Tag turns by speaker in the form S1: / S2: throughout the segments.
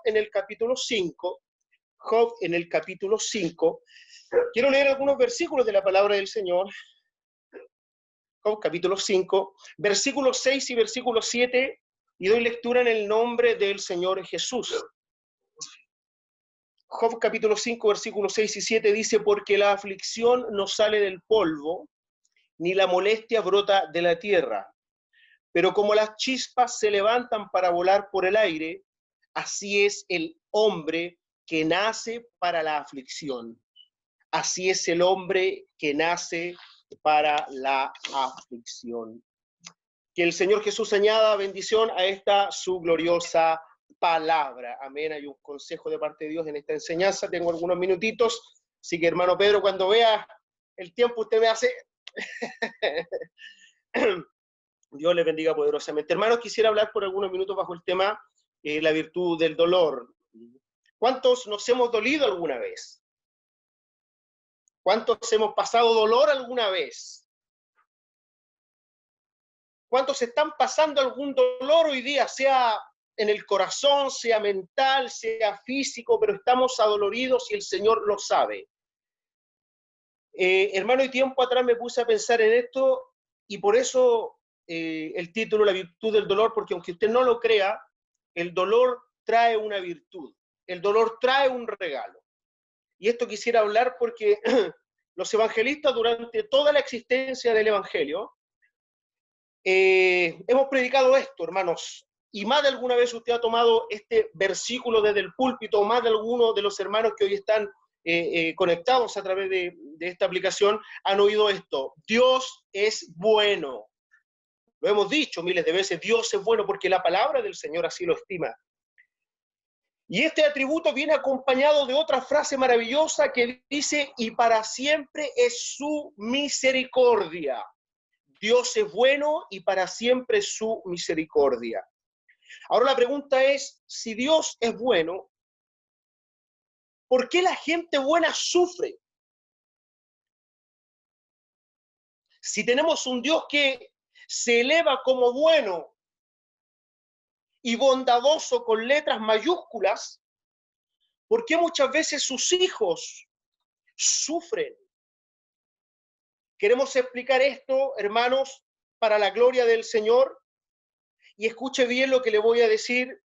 S1: en el capítulo 5. Job en el capítulo 5. Quiero leer algunos versículos de la palabra del Señor. Job capítulo 5, versículo 6 y versículo 7, y doy lectura en el nombre del Señor Jesús. Job capítulo 5, versículos 6 y 7 dice: porque la aflicción no sale del polvo, ni la molestia brota de la tierra. Pero como las chispas se levantan para volar por el aire, así es el hombre que nace para la aflicción. Así es el hombre que nace para la aflicción. Que el Señor Jesús añada bendición a esta su gloriosa palabra. Amén. Hay un consejo de parte de Dios en esta enseñanza. Tengo algunos minutitos, así que hermano Pedro, cuando vea el tiempo, usted me hace... Dios les bendiga poderosamente. Hermanos, quisiera hablar por algunos minutos bajo el tema la virtud del dolor. ¿Cuántos nos hemos dolido alguna vez? ¿Cuántos hemos pasado dolor alguna vez? ¿Cuántos están pasando algún dolor hoy día, sea en el corazón, sea mental, sea físico, pero estamos adoloridos y el Señor lo sabe? Hermano, y tiempo atrás me puse a pensar en esto y por eso el título, La virtud del dolor, porque aunque usted no lo crea, el dolor trae una virtud, el dolor trae un regalo. Y esto quisiera hablar porque los evangelistas durante toda la existencia del evangelio hemos predicado esto, hermanos, y más de alguna vez usted ha tomado este versículo desde el púlpito, más de algunos de los hermanos que hoy están conectados a través de esta aplicación han oído esto: Dios es bueno. Lo hemos dicho miles de veces, Dios es bueno, porque la palabra del Señor así lo estima. Y este atributo viene acompañado de otra frase maravillosa que dice: y para siempre es su misericordia. Dios es bueno y para siempre es su misericordia. Ahora la pregunta es, si Dios es bueno, ¿por qué la gente buena sufre? Si tenemos un Dios que se eleva como bueno y bondadoso con letras mayúsculas, ¿por qué muchas veces sus hijos sufren? Queremos explicar esto, hermanos, para la gloria del Señor, y escuche bien lo que le voy a decir,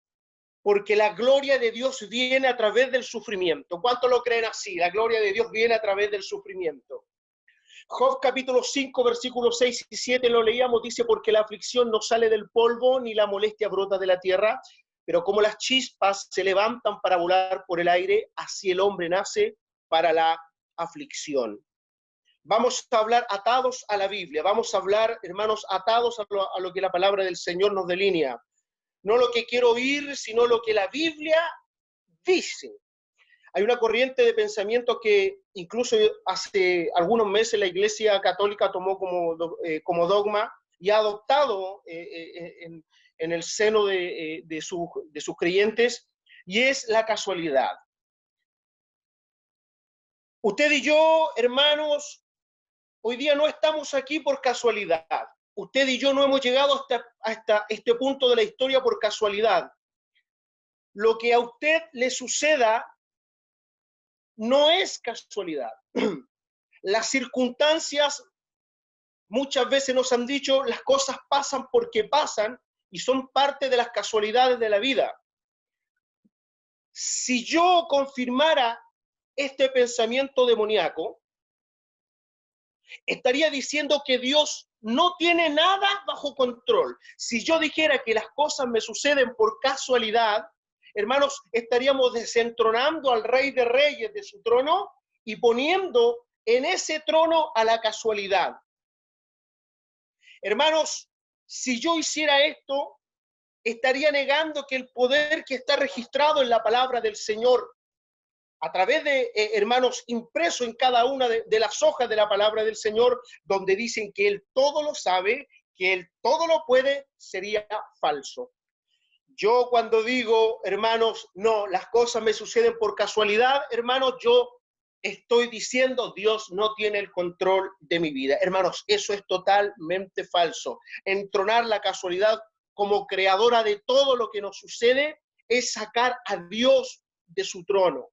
S1: porque la gloria de Dios viene a través del sufrimiento. ¿Cuántos lo creen así? La gloria de Dios viene a través del sufrimiento. Job capítulo 5, versículos 6 y 7 lo leíamos, dice: porque la aflicción no sale del polvo, ni la molestia brota de la tierra, pero como las chispas se levantan para volar por el aire, así el hombre nace para la aflicción. Vamos a hablar atados a la Biblia, vamos a hablar, hermanos, atados a lo que la palabra del Señor nos delinea. No lo que quiero oír, sino lo que la Biblia dice. Hay una corriente de pensamiento que incluso hace algunos meses la Iglesia Católica tomó como dogma y ha adoptado en el seno de sus creyentes, y es la casualidad. Usted y yo, hermanos, hoy día no estamos aquí por casualidad. Usted y yo no hemos llegado hasta este punto de la historia por casualidad. Lo que a usted le suceda no es casualidad. Las circunstancias muchas veces nos han dicho, las cosas pasan porque pasan y son parte de las casualidades de la vida. Si yo confirmara este pensamiento demoníaco, estaría diciendo que Dios no tiene nada bajo control. Si yo dijera que las cosas me suceden por casualidad, hermanos, estaríamos desentronando al Rey de Reyes de su trono y poniendo en ese trono a la casualidad. Hermanos, si yo hiciera esto, estaría negando que el poder que está registrado en la palabra del Señor, a través de, hermanos, impreso en cada una de las hojas de la palabra del Señor, donde dicen que Él todo lo sabe, que Él todo lo puede, sería falso. Yo cuando digo, hermanos, no, las cosas me suceden por casualidad, hermanos, yo estoy diciendo Dios no tiene el control de mi vida. Hermanos, eso es totalmente falso. Entronar la casualidad como creadora de todo lo que nos sucede es sacar a Dios de su trono.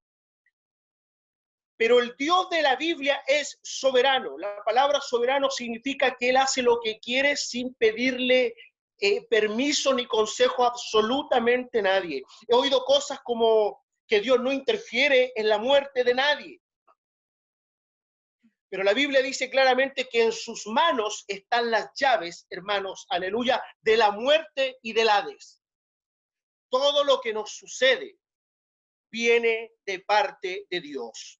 S1: Pero el Dios de la Biblia es soberano. La palabra soberano significa que Él hace lo que quiere sin pedirle permiso ni consejo a absolutamente nadie. He oído cosas como que Dios no interfiere en la muerte de nadie. Pero la Biblia dice claramente que en sus manos están las llaves, hermanos, aleluya, de la muerte y del Hades. Todo lo que nos sucede viene de parte de Dios.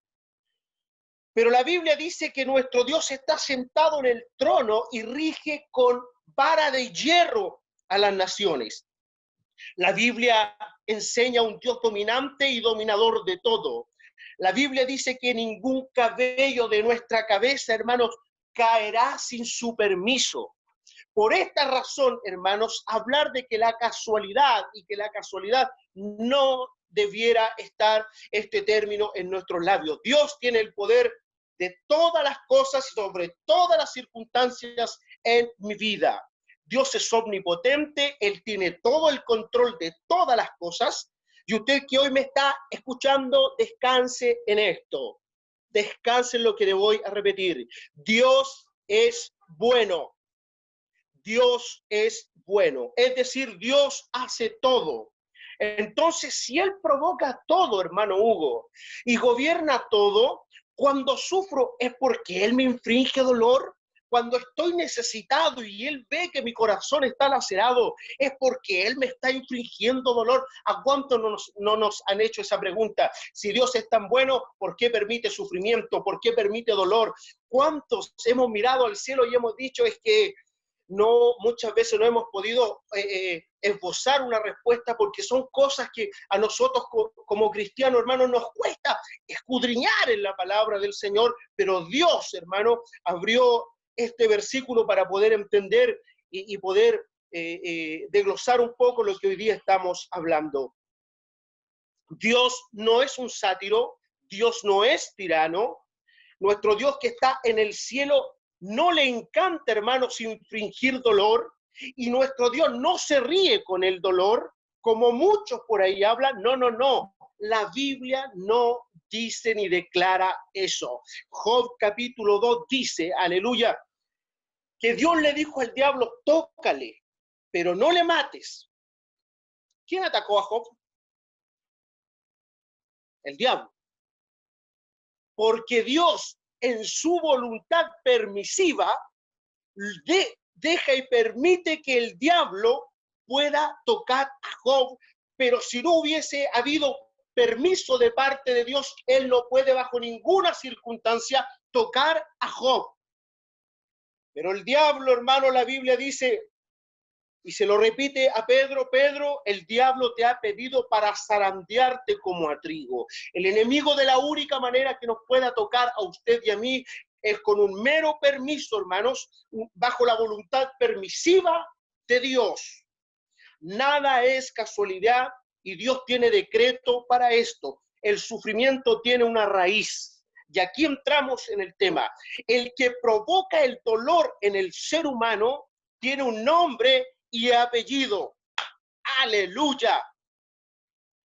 S1: Pero la Biblia dice que nuestro Dios está sentado en el trono y rige con vara de hierro a las naciones. La Biblia enseña un Dios dominante y dominador de todo. La Biblia dice que ningún cabello de nuestra cabeza, hermanos, caerá sin su permiso. Por esta razón, hermanos, hablar de que la casualidad y que la casualidad no debiera estar este término en nuestros labios. Dios tiene el poder de todas las cosas, sobre todas las circunstancias en mi vida. Dios es omnipotente, Él tiene todo el control de todas las cosas, y usted que hoy me está escuchando, descanse en esto. Descanse en lo que le voy a repetir. Dios es bueno. Dios es bueno. Es decir, Dios hace todo. Entonces, si Él provoca todo, hermano Hugo, y gobierna todo, cuando sufro es porque Él me infringe dolor. Cuando estoy necesitado y Él ve que mi corazón está lacerado, es porque Él me está infringiendo dolor. ¿A cuánto no nos han hecho esa pregunta? Si Dios es tan bueno, ¿por qué permite sufrimiento? ¿Por qué permite dolor? ¿Cuántos hemos mirado al cielo y hemos dicho es que muchas veces no hemos podido esbozar una respuesta porque son cosas que a nosotros como cristianos, hermanos, nos cuesta escudriñar en la palabra del Señor, pero Dios, hermano, abrió este versículo para poder entender y poder desglosar un poco lo que hoy día estamos hablando. Dios no es un sátiro, Dios no es tirano, nuestro Dios que está en el cielo no le encanta, hermanos, infringir dolor, y nuestro Dios no se ríe con el dolor, como muchos por ahí hablan. No. La Biblia no dice ni declara eso. Job capítulo 2 dice, aleluya, que Dios le dijo al diablo, tócale, pero no le mates. ¿Quién atacó a Job? El diablo. Porque Dios, en su voluntad permisiva, deja y permite que el diablo pueda tocar a Job, pero si no hubiese habido permiso de parte de Dios, Él no puede bajo ninguna circunstancia tocar a Job. Pero el diablo, hermano, la Biblia dice, y se lo repite a Pedro, Pedro, el diablo te ha pedido para zarandearte como a trigo. El enemigo, de la única manera que nos pueda tocar a usted y a mí es con un mero permiso, hermanos, bajo la voluntad permisiva de Dios. Nada es casualidad y Dios tiene decreto para esto. El sufrimiento tiene una raíz. Y aquí entramos en el tema. El que provoca el dolor en el ser humano tiene un nombre y apellido. Aleluya.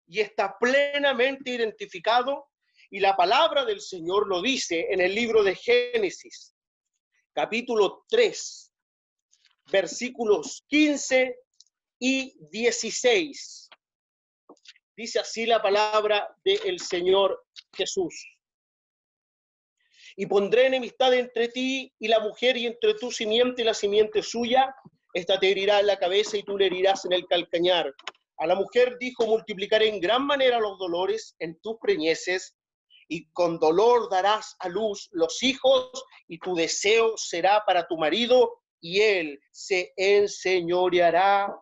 S1: Y está plenamente identificado, y la palabra del Señor lo dice en el libro de Génesis, capítulo 3, versículos 15 y 16. Dice así la palabra del Señor Jesús. Y pondré enemistad entre ti y la mujer, y entre tu simiente y la simiente suya. Esta te herirá en la cabeza y tú le herirás en el calcañar. A la mujer dijo, multiplicaré en gran manera los dolores en tus preñeces, y con dolor darás a luz los hijos, y tu deseo será para tu marido, y él se enseñoreará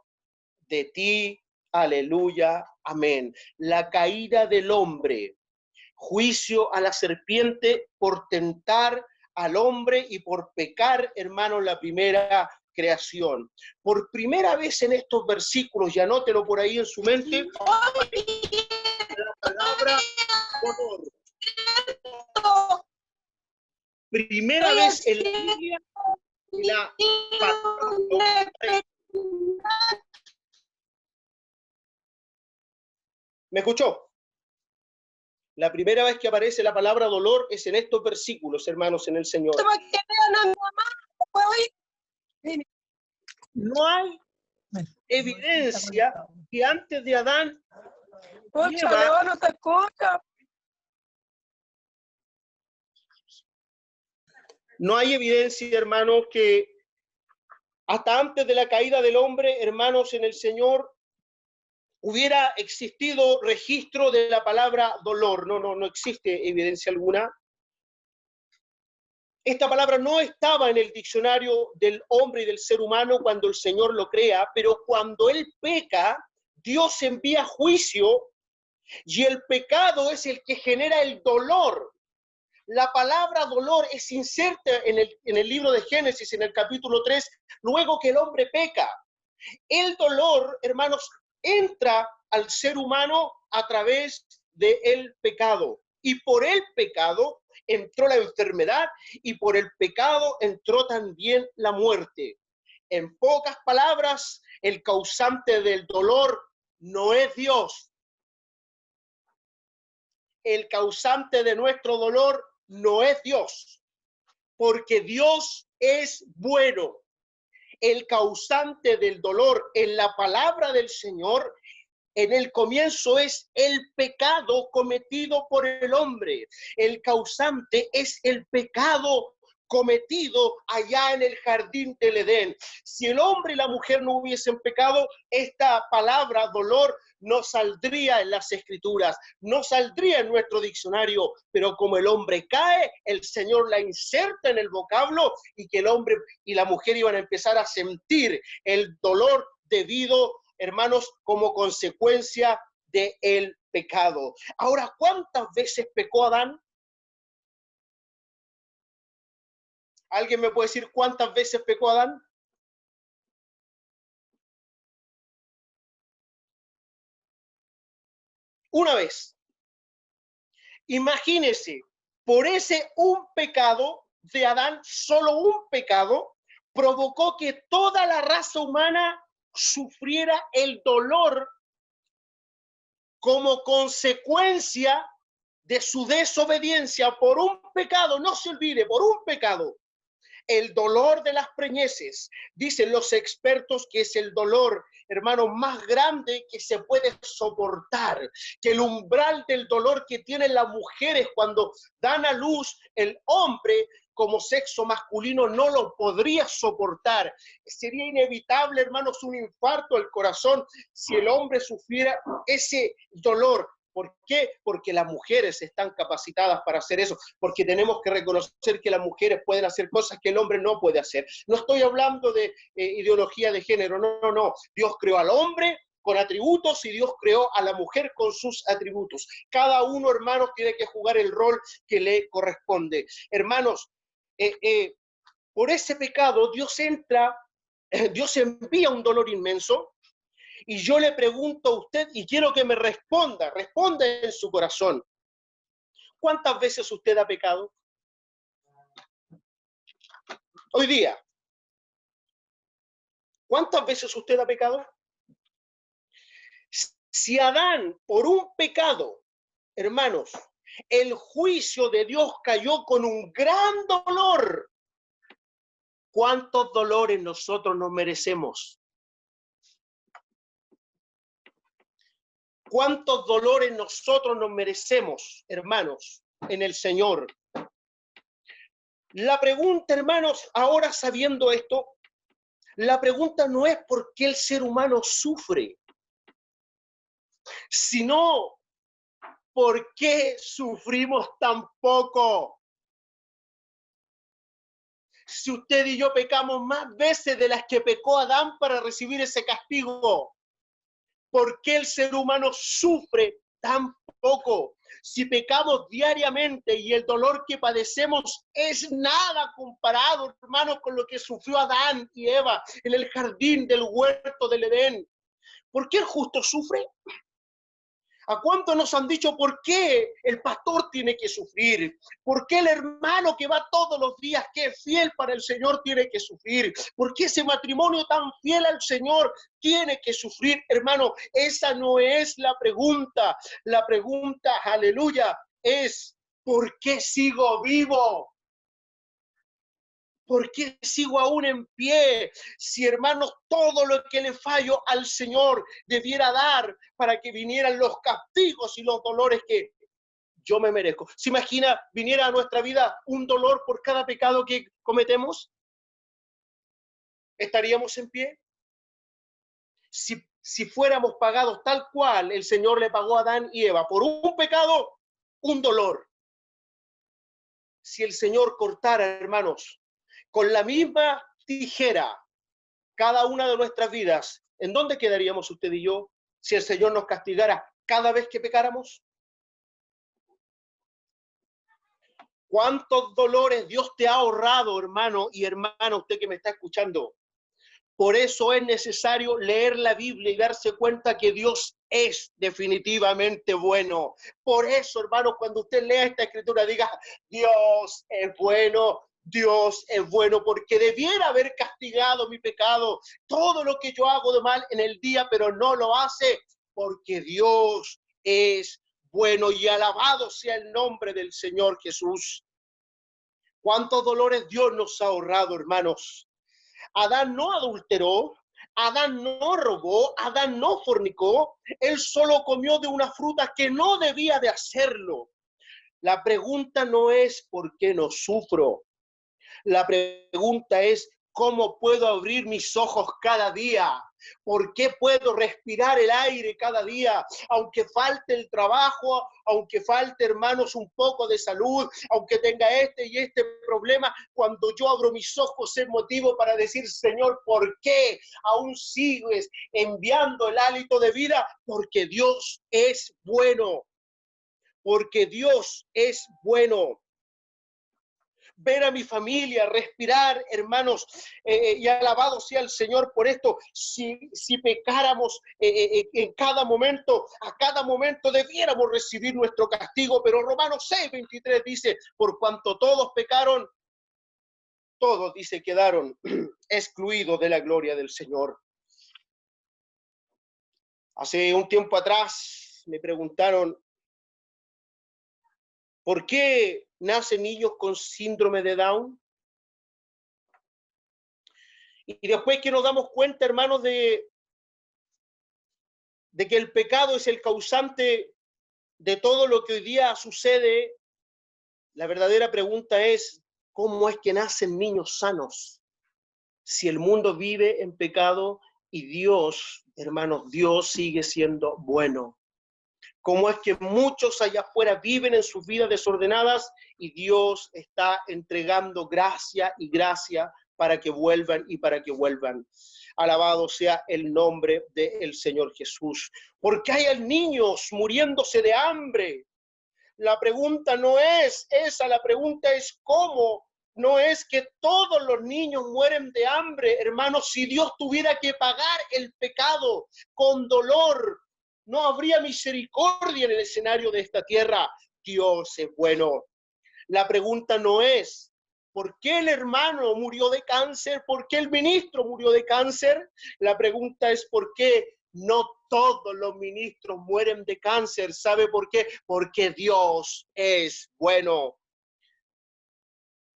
S1: de ti. Aleluya, amén. La caída del hombre, juicio a la serpiente por tentar al hombre y por pecar, hermanos, la primera creación. Por primera vez en estos versículos, y anótelo por ahí en su mente, la palabra dolor. Primera vez en la Biblia, la palabra ¿Me escuchó? La primera vez que aparece la palabra dolor es en estos versículos, hermanos, en el Señor. No hay evidencia que antes de Adán y Eva,
S2: no te escucha.
S1: no hay evidencia, hermanos, que hasta antes de la caída del hombre, hermanos, en el Señor, hubiera existido registro de la palabra dolor. No existe evidencia alguna. Esta palabra no estaba en el diccionario del hombre y del ser humano cuando el Señor lo crea, pero cuando Él peca, Dios envía juicio y el pecado es el que genera el dolor. La palabra dolor es inserta en el libro de Génesis, en el capítulo 3, luego que el hombre peca. El dolor, hermanos, entra al ser humano a través del pecado. Y por el pecado entró la enfermedad y por el pecado entró también la muerte. En pocas palabras, el causante del dolor no es Dios. El causante de nuestro dolor no es Dios, porque Dios es bueno. El causante del dolor en la palabra del Señor en el comienzo es el pecado cometido por el hombre. El causante es el pecado cometido allá en el jardín del Edén. Si el hombre y la mujer no hubiesen pecado, esta palabra dolor no saldría en las escrituras, no saldría en nuestro diccionario, pero como el hombre cae, el Señor la inserta en el vocablo y que el hombre y la mujer iban a empezar a sentir el dolor debido, hermanos, como consecuencia del pecado. Ahora, ¿cuántas veces pecó Adán? ¿Alguien me puede decir cuántas veces pecó Adán? Una vez. Imagínese, por ese un pecado de Adán, solo un pecado, provocó que toda la raza humana sufriera el dolor como consecuencia de su desobediencia por un pecado. No se olvide, por un pecado. El dolor de las preñeces, dicen los expertos que es el dolor, hermano, más grande que se puede soportar, que el umbral del dolor que tienen las mujeres cuando dan a luz, el hombre como sexo masculino no lo podría soportar. Sería inevitable, hermanos, un infarto al corazón si el hombre sufriera ese dolor. ¿Por qué? Porque las mujeres están capacitadas para hacer eso, porque tenemos que reconocer que las mujeres pueden hacer cosas que el hombre no puede hacer. No estoy hablando de ideología de género, no. Dios creó al hombre con atributos y Dios creó a la mujer con sus atributos. Cada uno, hermanos, tiene que jugar el rol que le corresponde. Hermanos, por ese pecado Dios envía un dolor inmenso. Y yo le pregunto a usted, y quiero que me responda en su corazón. ¿Cuántas veces usted ha pecado? Hoy día. ¿Cuántas veces usted ha pecado? Si Adán, por un pecado, hermanos, el juicio de Dios cayó con un gran dolor, ¿cuántos dolores nosotros nos merecemos? ¿Cuántos dolores nosotros nos merecemos, hermanos, en el Señor? La pregunta, hermanos, ahora sabiendo esto, la pregunta no es por qué el ser humano sufre, sino por qué sufrimos tan poco. Si usted y yo pecamos más veces de las que pecó Adán para recibir ese castigo, ¿por qué el ser humano sufre tan poco? Si pecamos diariamente y el dolor que padecemos es nada comparado, hermanos, con lo que sufrió Adán y Eva en el jardín del huerto del Edén. ¿Por qué el justo sufre? ¿A cuántos nos han dicho por qué el pastor tiene que sufrir? ¿Por qué el hermano que va todos los días, que es fiel para el Señor, tiene que sufrir? ¿Por qué ese matrimonio tan fiel al Señor tiene que sufrir? Hermano, esa no es la pregunta. La pregunta, aleluya, es ¿por qué sigo vivo? ¿Por qué sigo aún en pie? Si, hermanos, todo lo que le fallo al Señor debiera dar para que vinieran los castigos y los dolores que yo me merezco. ¿Se imagina viniera a nuestra vida un dolor por cada pecado que cometemos? ¿Estaríamos en pie? Si fuéramos pagados tal cual el Señor le pagó a Adán y Eva por un pecado, un dolor. Si el Señor cortara, hermanos, con la misma tijera cada una de nuestras vidas, ¿en dónde quedaríamos usted y yo si el Señor nos castigara cada vez que pecáramos? ¿Cuántos dolores Dios te ha ahorrado, hermano y hermana, usted que me está escuchando? Por eso es necesario leer la Biblia y darse cuenta que Dios es definitivamente bueno. Por eso, hermano, cuando usted lea esta escritura, diga, Dios es bueno, porque debiera haber castigado mi pecado, todo lo que yo hago de mal en el día, pero no lo hace, porque Dios es bueno y alabado sea el nombre del Señor Jesús. ¿Cuántos dolores Dios nos ha ahorrado, hermanos? Adán no adulteró, Adán no robó, Adán no fornicó, él solo comió de una fruta que no debía de hacerlo. La pregunta no es ¿por qué no sufro? La pregunta es ¿cómo puedo abrir mis ojos cada día? ¿Por qué puedo respirar el aire cada día? Aunque falte el trabajo, aunque falte, hermanos, un poco de salud, aunque tenga este y este problema, cuando yo abro mis ojos es motivo para decir, Señor, ¿por qué aún sigues enviando el hálito de vida? Porque Dios es bueno. Porque Dios es bueno. Ver a mi familia, respirar, hermanos, y alabado sea el Señor por esto. Si pecáramos en cada momento, a cada momento debiéramos recibir nuestro castigo, pero Romanos 6:23 dice, por cuanto todos pecaron, todos, dice, quedaron excluidos de la gloria del Señor. Hace un tiempo atrás me preguntaron, ¿por qué nacen niños con síndrome de Down? Y después que nos damos cuenta, hermanos, de que el pecado es el causante de todo lo que hoy día sucede, la verdadera pregunta es, ¿cómo es que nacen niños sanos? Si el mundo vive en pecado y Dios, hermanos, Dios sigue siendo bueno. ¿Cómo es que muchos allá afuera viven en sus vidas desordenadas y Dios está entregando gracia y gracia para que vuelvan y para que vuelvan? Alabado sea el nombre del Señor Jesús. ¿Por qué hay niños muriéndose de hambre? La pregunta no es esa, la pregunta es cómo. No es que todos los niños mueren de hambre, hermanos. Si Dios tuviera que pagar el pecado con dolor, no habría misericordia en el escenario de esta tierra. Dios es bueno. La pregunta no es ¿por qué el hermano murió de cáncer? ¿Por qué el ministro murió de cáncer? La pregunta es ¿por qué no todos los ministros mueren de cáncer? ¿Sabe por qué? Porque Dios es bueno.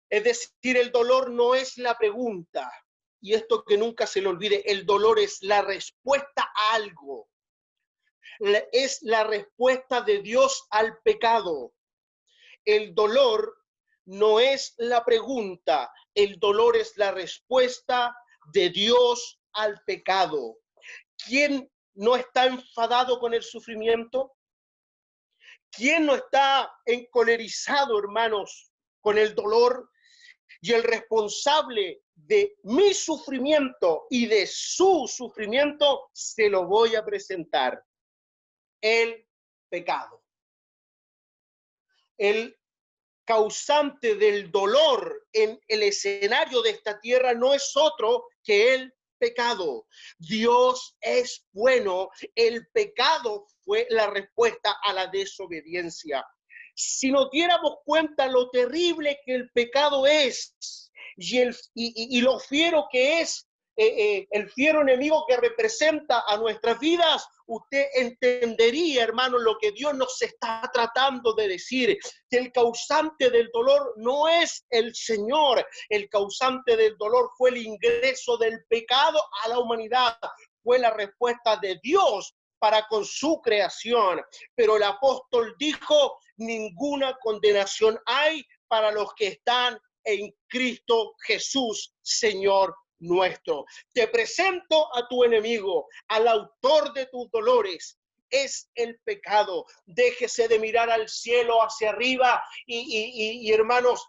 S1: Es decir, el dolor no es la pregunta. Y esto que nunca se le olvide, el dolor es la respuesta a algo. Es la respuesta de Dios al pecado. El dolor no es la pregunta, el dolor es la respuesta de Dios al pecado. ¿Quién no está enfadado con el sufrimiento? ¿Quién no está encolerizado, hermanos, con el dolor? Y el responsable de mi sufrimiento y de su sufrimiento se lo voy a presentar. El pecado. El causante del dolor en el escenario de esta tierra no es otro que el pecado. Dios es bueno, el pecado fue la respuesta a la desobediencia. Si nos diéramos cuenta lo terrible que el pecado es y lo fiero que es, el fiero enemigo que representa a nuestras vidas, usted entendería, hermano, lo que Dios nos está tratando de decir, que el causante del dolor no es el Señor, el causante del dolor fue el ingreso del pecado a la humanidad, fue la respuesta de Dios para con su creación. Pero el apóstol dijo, ninguna condenación hay para los que están en Cristo Jesús, Señor nuestro. Te presento a tu enemigo, al autor de tus dolores. Es el pecado. Déjese de mirar al cielo hacia arriba y hermanos,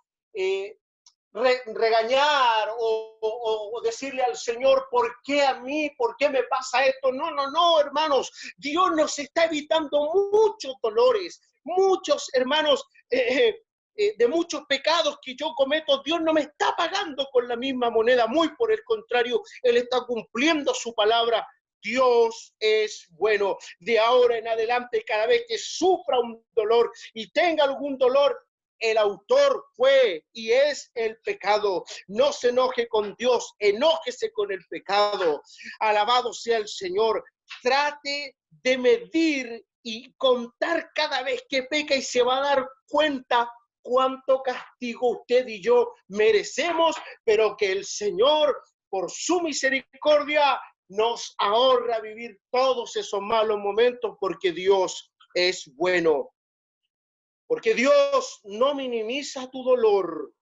S1: regañar o decirle al Señor, ¿por qué a mí? ¿Por qué me pasa esto? No, no, no, hermanos. Dios nos está evitando muchos dolores, muchos, hermanos, de muchos pecados que yo cometo. Dios no me está pagando con la misma moneda, muy por el contrario, Él está cumpliendo su palabra. Dios es bueno. De ahora en adelante, cada vez que sufra un dolor y tenga algún dolor, el autor fue y es el pecado. No se enoje con Dios, enójese con el pecado. Alabado sea el Señor. Trate de medir y contar cada vez que peca y se va a dar cuenta cuánto castigo usted y yo merecemos, pero que el Señor, por su misericordia, nos ahorra vivir todos esos malos momentos, porque Dios es bueno. Porque Dios no minimiza tu dolor.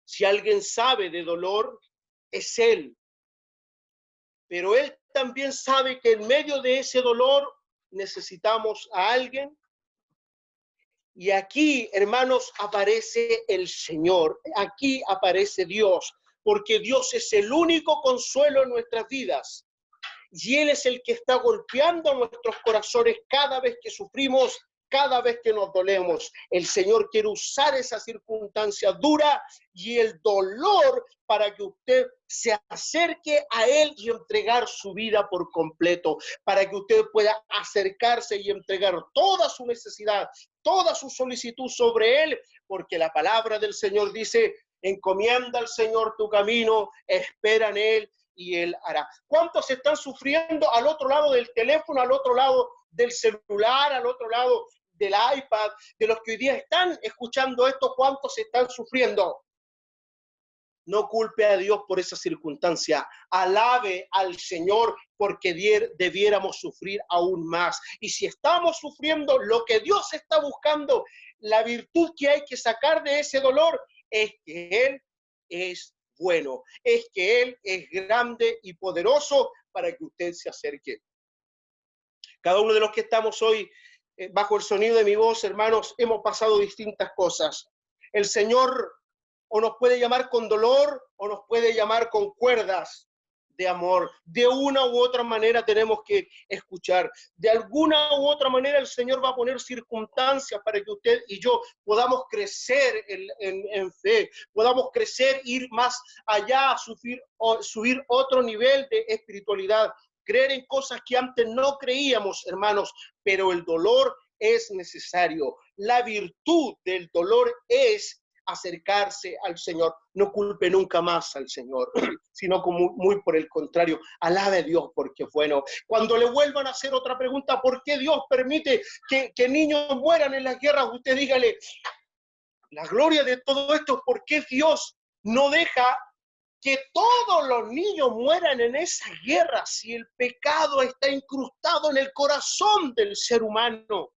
S1: Si alguien sabe de dolor, es Él. Pero Él también sabe que en medio de ese dolor necesitamos a alguien. Y aquí, hermanos, aparece el Señor. Aquí aparece Dios. Porque Dios es el único consuelo en nuestras vidas. Y Él es el que está golpeando nuestros corazones cada vez que sufrimos, cada vez que nos dolemos. El Señor quiere usar esa circunstancia dura y el dolor para que usted se acerque a Él y entregar su vida por completo, para que usted pueda acercarse y entregar toda su necesidad, toda su solicitud sobre Él, porque la palabra del Señor dice, encomienda al Señor tu camino, espera en Él y Él hará. ¿Cuántos están sufriendo al otro lado del teléfono, al otro lado del celular, al otro lado del iPad, de los que hoy día están escuchando esto? ¿Cuántos están sufriendo? No culpe a Dios por esa circunstancia. Alabe al Señor porque debiéramos sufrir aún más. Y si estamos sufriendo, lo que Dios está buscando, la virtud que hay que sacar de ese dolor, es que Él es bueno, es que Él es grande y poderoso para que usted se acerque. Cada uno de los que estamos hoy bajo el sonido de mi voz, hermanos, hemos pasado distintas cosas. El Señor o nos puede llamar con dolor o nos puede llamar con cuerdas de amor. De una u otra manera tenemos que escuchar. De alguna u otra manera el Señor va a poner circunstancias para que usted y yo podamos crecer en fe, podamos crecer, ir más allá, subir otro nivel de espiritualidad, creer en cosas que antes no creíamos, hermanos, pero el dolor es necesario. La virtud del dolor es acercarse al Señor. No culpe nunca más al Señor, sino como muy por el contrario, alabe a Dios porque es bueno. Cuando le vuelvan a hacer otra pregunta, ¿por qué Dios permite que niños mueran en las guerras? Usted dígale, la gloria de todo esto, ¿por qué Dios no deja que todos los niños mueran en esa guerra si el pecado está incrustado en el corazón del ser humano?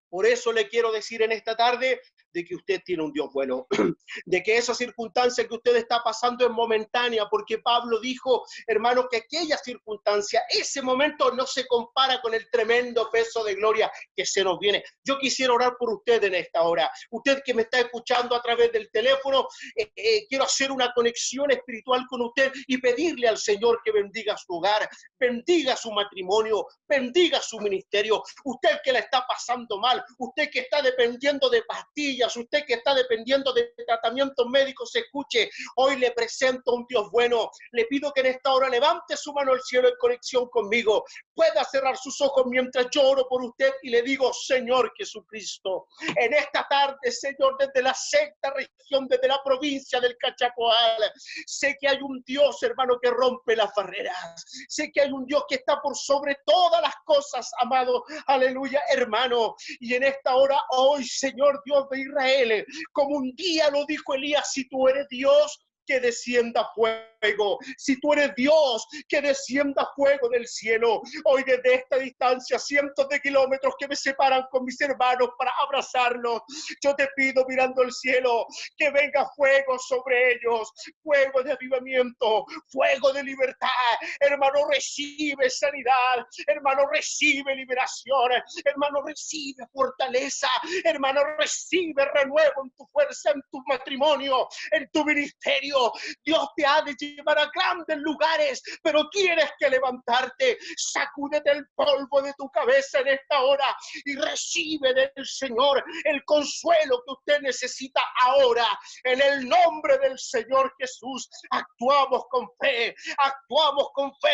S1: Por eso le quiero decir en esta tarde de que usted tiene un Dios bueno, de que esa circunstancia que usted está pasando es momentánea, porque Pablo dijo, hermano, que aquella circunstancia, ese momento no se compara con el tremendo peso de gloria que se nos viene. Yo quisiera orar por usted en esta hora. Usted que me está escuchando a través del teléfono, quiero hacer una conexión espiritual con usted y pedirle al Señor que bendiga su hogar, bendiga su matrimonio, bendiga su ministerio. Usted que la está pasando mal, usted que está dependiendo de pastillas, usted que está dependiendo de tratamientos médicos, escuche, hoy le presento a un Dios bueno. Le pido que en esta hora levante su mano al cielo en conexión conmigo. Pueda cerrar sus ojos mientras yo oro por usted y le digo, Señor Jesucristo, en esta tarde, Señor, desde la sexta región, desde la provincia del Cachapoal, sé que hay un Dios, hermano, que rompe las barreras. Sé que hay un Dios que está por sobre todas las cosas, amado, aleluya, hermano. Y en esta hora, hoy, Señor Dios de Israel, como un día lo dijo Elías, si tú eres Dios, que descienda fuego. Si tú eres Dios, que descienda fuego del cielo. Hoy desde esta distancia, cientos de kilómetros que me separan con mis hermanos para abrazarlos, yo te pido mirando el cielo, que venga fuego sobre ellos, fuego de avivamiento, fuego de libertad. Hermano, recibe sanidad. Hermano, recibe liberación. Hermano, recibe fortaleza. Hermano, recibe renuevo en tu fuerza, en tu matrimonio, en tu ministerio. Dios te ha de llevar a grandes lugares, pero tienes que levantarte. Sacúdete el polvo de tu cabeza en esta hora y recibe del Señor el consuelo que usted necesita ahora. En el nombre del Señor Jesús, actuamos con fe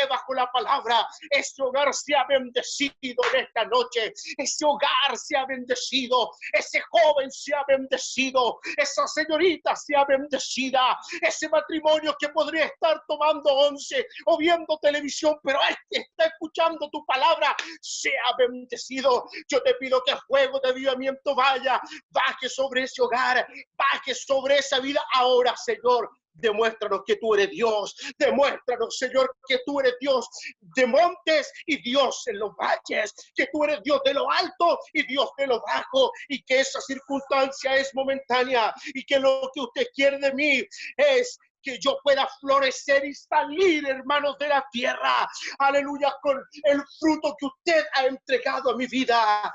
S1: bajo la palabra. Ese hogar se ha bendecido en esta noche. Ese hogar se ha bendecido. Ese joven se ha bendecido. Esa señorita se ha bendecida. Ese matrimonio que podría estar tomando once o viendo televisión, pero este está escuchando tu palabra, sea bendecido. Yo te pido que fuego de avivamiento baje sobre ese hogar, baje sobre esa vida ahora, Señor. Demuéstranos que tú eres Dios. Demuéstranos, Señor, que tú eres Dios de montes y Dios en los valles. Que tú eres Dios de lo alto y Dios de lo bajo. Y que esa circunstancia es momentánea. Y que lo que usted quiere de mí es que yo pueda florecer y salir, hermanos, de la tierra. Aleluya, con el fruto que usted ha entregado a mi vida.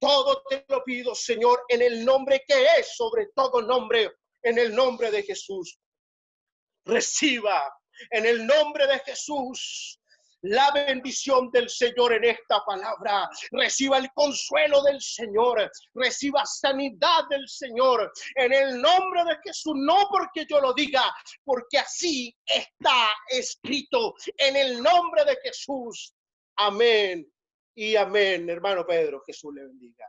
S1: Todo te lo pido, Señor, en el nombre que es sobre todo nombre, en el nombre de Jesús. Reciba en el nombre de Jesús la bendición del Señor en esta palabra. Reciba el consuelo del Señor. Reciba sanidad del Señor en el nombre de Jesús. No porque yo lo diga, porque así está escrito en el nombre de Jesús. Amén y amén. Hermano Pedro, Jesús le bendiga.